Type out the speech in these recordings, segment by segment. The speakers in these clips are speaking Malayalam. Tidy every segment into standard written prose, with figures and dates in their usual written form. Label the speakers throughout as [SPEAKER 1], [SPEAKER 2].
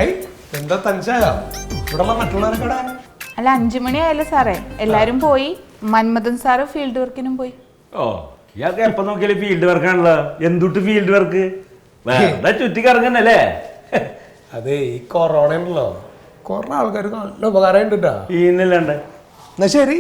[SPEAKER 1] എന്താ തനിച്ചായോ ഇവിടെ മറ്റുള്ളവരൊക്കെ?
[SPEAKER 2] അല്ല 5 മണിയായല്ലോ സാറേ, എല്ലാരും പോയി. മന്മഥൻ സാറ് ഫീൽഡ് വർക്കിനും പോയി.
[SPEAKER 3] ഓ ഇയാൾക്ക് എപ്പോ നോക്കിയാലും ഫീൽഡ് വർക്കാണല്ലോ. എന്തുട്ട് ഫീൽഡ് വർക്ക്? വേറെ ചുറ്റിക്കറങ്ങന്നല്ലേ?
[SPEAKER 1] അതെ, ഈ കൊറോണ ഉണ്ടല്ലോ, കൊറേ ആൾക്കാർക്ക് നല്ല ഉപകാരം ഉണ്ട് കേട്ടോ.
[SPEAKER 3] ഇന്നല്ലാണ്ട്.
[SPEAKER 1] എന്നാ ശരി.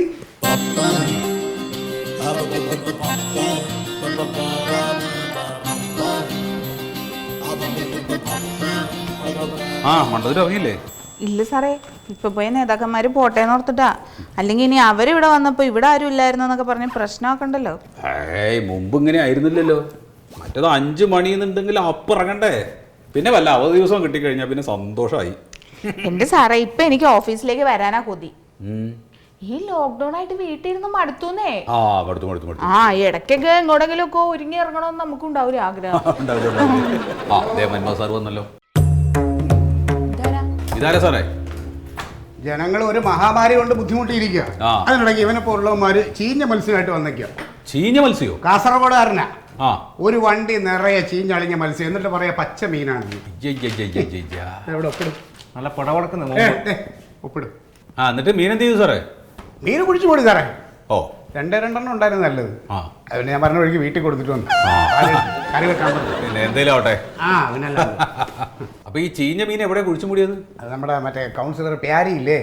[SPEAKER 4] മണ്ടൂര് ഇറങ്ങിയില്ലേ?
[SPEAKER 2] ഇല്ല സാറേ, ഇപ്പൊ പോയ നേതാക്കന്മാര് പോട്ടേന്ന് ഓർത്തിട്ടാ. അല്ലെങ്കിൽ ഇനി അവരിവിടെ വന്നപ്പോ ഇവിടെ ആരും ഇല്ലായിരുന്നൊക്കെ പറഞ്ഞ് പ്രശ്നമാക്കണ്ടല്ലോ.
[SPEAKER 4] മുമ്പ് ഇങ്ങനെ ആയിരുന്നില്ലല്ലോ. മറ്റേത് 5 മണിന്നുണ്ടെങ്കിൽ അപ്പം ഇറങ്ങണ്ടേ. പിന്നെ വല്ല അവധി ദിവസം കിട്ടിക്കഴിഞ്ഞാൽ പിന്നെ സന്തോഷമായി.
[SPEAKER 2] എന്റെ സാറേ, ഇപ്പൊ എനിക്ക് ഓഫീസിലേക്ക് വരാനാ കൊതി. ഈ ലോക്ക്ഡൌൺ ആയിട്ട് വീട്ടിലിരുന്ന് മടുത്തൂന്നേ. ഇടയ്ക്കൊക്കെ എങ്ങോടെങ്കിലും ഒക്കെ ഒരുങ്ങി ഇറങ്ങണമെന്ന് നമുക്കും ഉണ്ടാവില്ല ആഗ്രഹം.
[SPEAKER 4] സാർ വന്നല്ലോ. ഇതാരാ സാറേ?
[SPEAKER 5] ജനങ്ങൾ ഒരു മഹാമാരി കൊണ്ട് ബുദ്ധിമുട്ടിയിരിക്കുക. അതിനിടയ്ക്ക് ഇവനെ പോലുള്ളവന്മാര് ചീഞ്ഞ മത്സ്യമായിട്ട് വന്നേക്കുക.
[SPEAKER 4] ചീഞ്ഞ മത്സ്യോ?
[SPEAKER 5] കാസർഗോഡുകാരനാ. ഒരു വണ്ടി നിറയെ ചീഞ്ഞളിഞ്ഞ മത്സ്യം, എന്നിട്ട് പറയാ പച്ച മീനാണ്. എവിടെ ഒപ്പിടും?
[SPEAKER 1] നല്ല പടവടക്കുന്ന
[SPEAKER 5] ഒപ്പിടും.
[SPEAKER 4] എന്നിട്ട് മീൻ എന്ത് ചെയ്തു സാറേ?
[SPEAKER 5] മീൻ കുടിച്ചു പോടി സാറേ.
[SPEAKER 4] ഓ,
[SPEAKER 5] 2 ഉണ്ടായിരുന്നു നല്ലത്. അതിന് ഞാൻ പറഞ്ഞ വഴിക്ക് വീട്ടിൽ കൊടുത്തിട്ട് വന്നു. കറി വെക്കാൻ
[SPEAKER 4] പിന്നെ എന്തേലും ആവട്ടെ. അപ്പൊ ഈ ചീഞ്ഞ മീൻ എവിടെ കുഴിച്ചു മൂടിയത്?
[SPEAKER 5] അത് നമ്മുടെ മറ്റേ കൗൺസിലർ പ്യാരി ഇല്ലേ,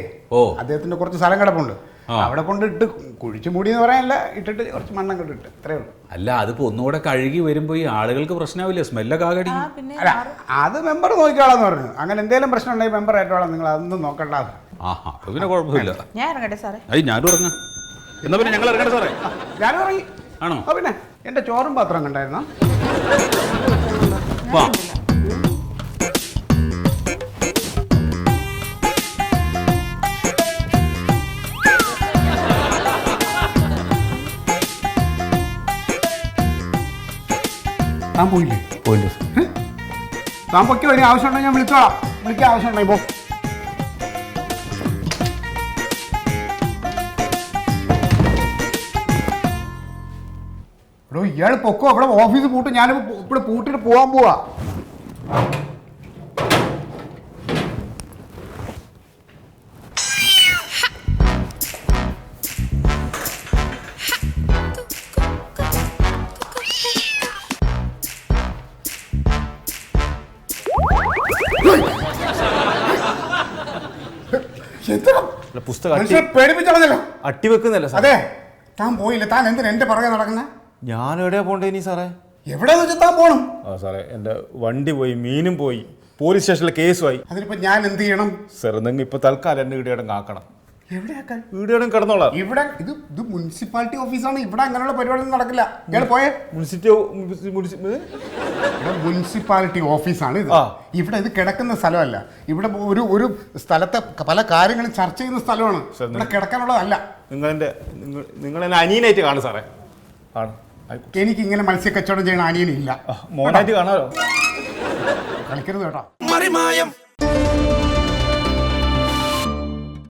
[SPEAKER 5] അദ്ദേഹത്തിന്റെ കുറച്ച് സ്ഥലം കിടപ്പുണ്ട്. അവിടെ കൊണ്ടിട്ട് കുഴിച്ചു മൂടി എന്ന് പറയാനല്ല, ഇട്ടിട്ട് കുറച്ച് മണ്ണം കൊണ്ടിട്ട് അത്രേ ഉള്ളൂ.
[SPEAKER 4] അല്ല, അതിപ്പോ ഒന്നുകൂടെ കഴുകി വരുമ്പോ ഈ ആളുകൾക്ക് പ്രശ്നമാവില്ലേ? സ്മെല്ലൊക്കെ ആകടി.
[SPEAKER 5] അല്ല, അത് മെമ്പർ നോക്കിക്കോളാന്ന് പറഞ്ഞു. അങ്ങനെ എന്തെങ്കിലും പ്രശ്നം ഉണ്ടെങ്കിൽ മെമ്പർ ആയിട്ടോളാം, നിങ്ങൾ അതൊന്നും നോക്കണ്ട.
[SPEAKER 4] പിന്നെ കുഴപ്പമില്ല.
[SPEAKER 2] ഞാൻ ഇറങ്ങട്ടെ സാറേ?
[SPEAKER 4] ഞാനും ഇറങ്ങാം. എന്നാ പിന്നെ ഞങ്ങൾ ഇറങ്ങട്ടെ സാറേ?
[SPEAKER 5] ഞാനും ഇറങ്ങി.
[SPEAKER 4] ആണോ?
[SPEAKER 5] പിന്നെ എന്റെ ചോറും പാത്രം കണ്ടായിരുന്നോ? താൻ പോയില്ലേ?
[SPEAKER 4] പോയില്ല.
[SPEAKER 5] താൻ പൊയ്ക്കോ. ഇനി ആവശ്യം ഉണ്ടെങ്കിൽ ഞാൻ വിളിച്ചോളാം. വിളിക്കാൻ ആവശ്യം ഉണ്ടെങ്കിൽ പോ. എടോ, ഇയാൾ പൊക്കോ. ഇവിടെ ഓഫീസ് പൂട്ടും. ഞാനിപ്പോൾ ഇവിടെ പൂട്ടിട്ട് പോകാൻ പോവാ. പേടിപ്പിച്ചോളഞ്ഞല്ലോ.
[SPEAKER 6] അട്ടിവെക്കുന്നല്ലോ.
[SPEAKER 5] അതെ, താൻ പോയില്ല. താൻ എന്തിനാ എന്റെ പുറകെ നടക്കുന്നത്?
[SPEAKER 6] ഞാൻ എവിടെയാ പോണ്ടേ ഇനി സാറേ?
[SPEAKER 5] എവിടെയെന്ന് വെച്ചാൽ താൻ പോണം.
[SPEAKER 6] സാറേ, എന്റെ വണ്ടി പോയി, മീനും പോയി, പോലീസ് സ്റ്റേഷനിലെ കേസുമായി.
[SPEAKER 5] അതിനിപ്പോ ഞാൻ എന്ത് ചെയ്യണം?
[SPEAKER 6] സാർ, നിങ്ങൾ ഇപ്പൊ തൽക്കാലം എന്റെ വീടിടം കാക്കണം.
[SPEAKER 5] എവിടെയാക്കാൻ?
[SPEAKER 6] വീടിടം കിടന്നോളാം.
[SPEAKER 5] ഇവിടെ ഇത് മുനിസിപ്പാലിറ്റി ഓഫീസാണ്. ഇവിടെ അങ്ങനെയുള്ള പരിപാടി നടക്കില്ല. ഇയാൾ പോയേ. മുനിസിപ്പാലിറ്റി ഓഫീസാണ് ഇത്. ഇവിടെ ഇത് കിടക്കുന്ന സ്ഥലമല്ല. ഇവിടെ ഒരു സ്ഥലത്തെ പല കാര്യങ്ങളും ചർച്ച ചെയ്യുന്ന സ്ഥലമാണ്. ഇവിടെ കിടക്കാനുള്ളതല്ല.
[SPEAKER 6] നിങ്ങൾ എന്നെ അനിയനായിട്ട് കാണും സാറേ.
[SPEAKER 5] എനിക്ക് ഇങ്ങനെ മത്സ്യ കച്ചവടം ചെയ്യണ അനിയനില്ല.
[SPEAKER 6] മോനായിട്ട് കാണാമല്ലോ.
[SPEAKER 5] കളിക്കരുത് കേട്ടോ.